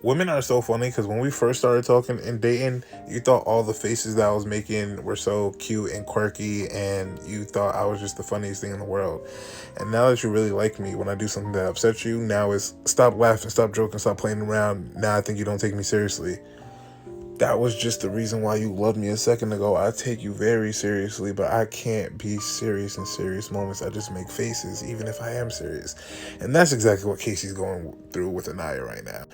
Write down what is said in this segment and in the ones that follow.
women are so funny because when we first started talking and dating, you thought all the faces that I was making were so cute and quirky, and you thought I was just the funniest thing in the world. And now that you really like me, when I do something that upsets you, now it's stop laughing, stop joking, stop playing around. Now I think you don't take me seriously. That was just the reason why you loved me a second ago. I take you very seriously, but I can't be serious in serious moments. I just make faces, even if I am serious. And that's exactly what Casey's going through with Anaya right now.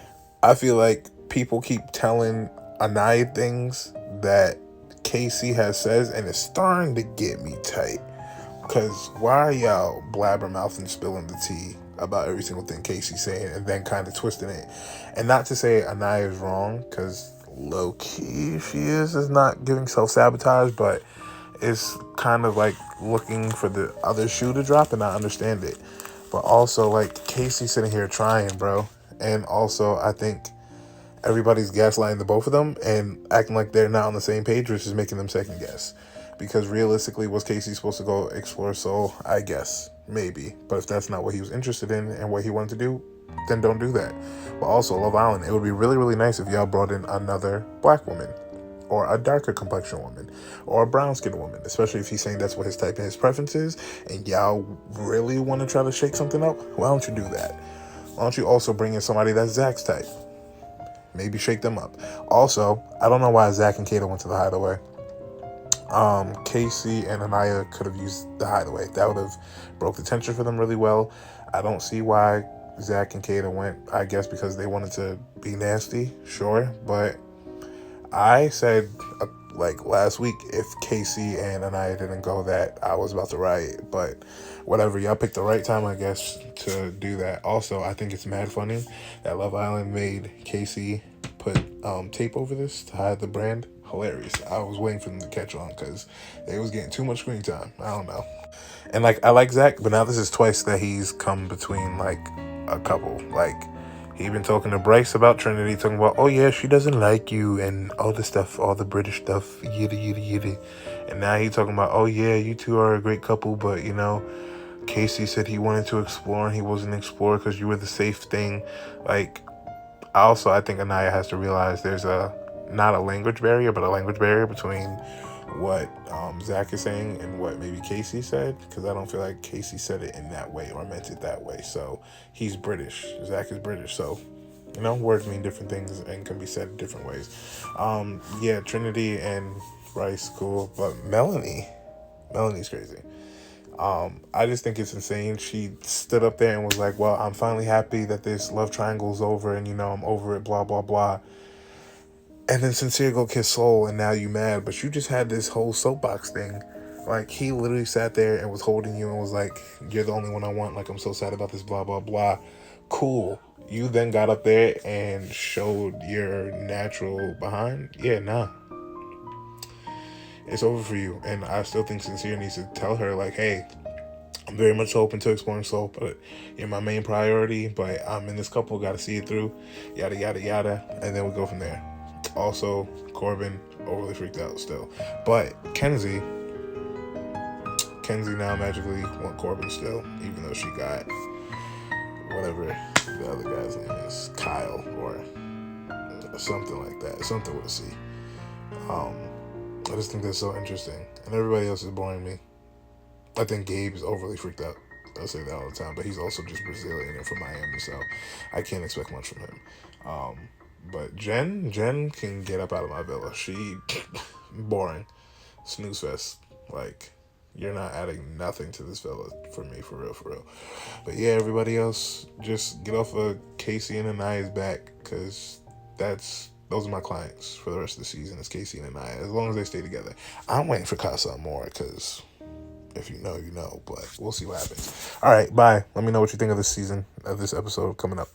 I feel like people keep telling Anaya things that Casey has says, and it's starting to get me tight. Because why are y'all blabbermouthing, spilling the tea about every single thing Casey's saying and then kind of twisting it? And not to say Anaya is wrong, because low key she is not giving self sabotage, but it's kind of like looking for the other shoe to drop, and I understand it. But also, like, Casey's sitting here trying, bro. And also, I think everybody's gaslighting the both of them and acting like they're not on the same page, which is making them second guess. Because realistically, was Casey supposed to go explore Seoul? I guess. Maybe. But if that's not what he was interested in and what he wanted to do, then don't do that. But also, Love Island, it would be really, really nice if y'all brought in another black woman, or a darker complexion woman, or a brown skinned woman, especially if he's saying that's what his type and his preference is, and y'all really want to try to shake something up. Why don't you do that? Why don't you also bring in somebody that's Zach's type? Maybe shake them up. Also, I don't know why Zach and Kato went to the Hideaway. Casey and Anaya could have used the Hideaway. That would have broke the tension for them really well. I don't see why Zach and Kato went. I guess because they wanted to be nasty, sure. But I said, like last week, if Casey and Anaya didn't go, that I was about to riot. But whatever, y'all picked the right time, I guess, to do that. Also, I think it's mad funny that Love Island made Casey put tape over this to hide the brand. Hilarious. I was waiting for them to catch on because they was getting too much screen time. I don't know. And like, I like Zach, but now this is twice that he's come between like a couple. Like, he been talking to Bryce about Trinity, talking about, oh yeah, she doesn't like you and all the stuff, all the British stuff, yiddy yiddy yiddy. And now he talking about, oh yeah, you two are a great couple, but you know, Casey said he wanted to explore and he wasn't explore because you were the safe thing. Like, I think Anaya has to realize there's not a language barrier, but a language barrier between what Zach is saying and what maybe Casey said, because I don't feel like Casey said it in that way or meant it that way. So he's British. Zach is British. So, you know, words mean different things and can be said different ways. Yeah, Trinity and Bryce, cool. But Melanie's crazy. I just think it's insane. She stood up there and was like, well, I'm finally happy that this love triangle's over and, you know, I'm over it, blah, blah, blah. And then Sincere go kiss Soul, and now you mad. But you just had this whole soapbox thing. Like, he literally sat there and was holding you and was like, you're the only one I want. Like, I'm so sad about this, blah, blah, blah. Cool. You then got up there and showed your natural behind. Yeah, nah. It's over for you. And I still think Sincere needs to tell her, like, hey, I'm very much open to exploring Soul, but you're my main priority. But I'm in this couple, got to see it through, yada, yada, yada. And then we go from there. Also, Corbin, overly freaked out still. But Kenzie now magically want Corbin still, even though she got whatever the other guy's name is, Kyle or something like that, something with a C. I just think that's so interesting. And everybody else is boring me. I think Gabe is overly freaked out. I say that all the time, but he's also just Brazilian and from Miami, so I can't expect much from him. But Jen can get up out of my villa. She boring, snooze fest. Like, you're not adding nothing to this villa for me, for real. But yeah, everybody else, just get off of Casey and Anaya's back, because those are my clients for the rest of the season. It's Casey and Anaya, as long as they stay together. I'm waiting for Casa more, because if you know, you know. But we'll see what happens. All right, bye. Let me know what you think of this season, of this episode coming up.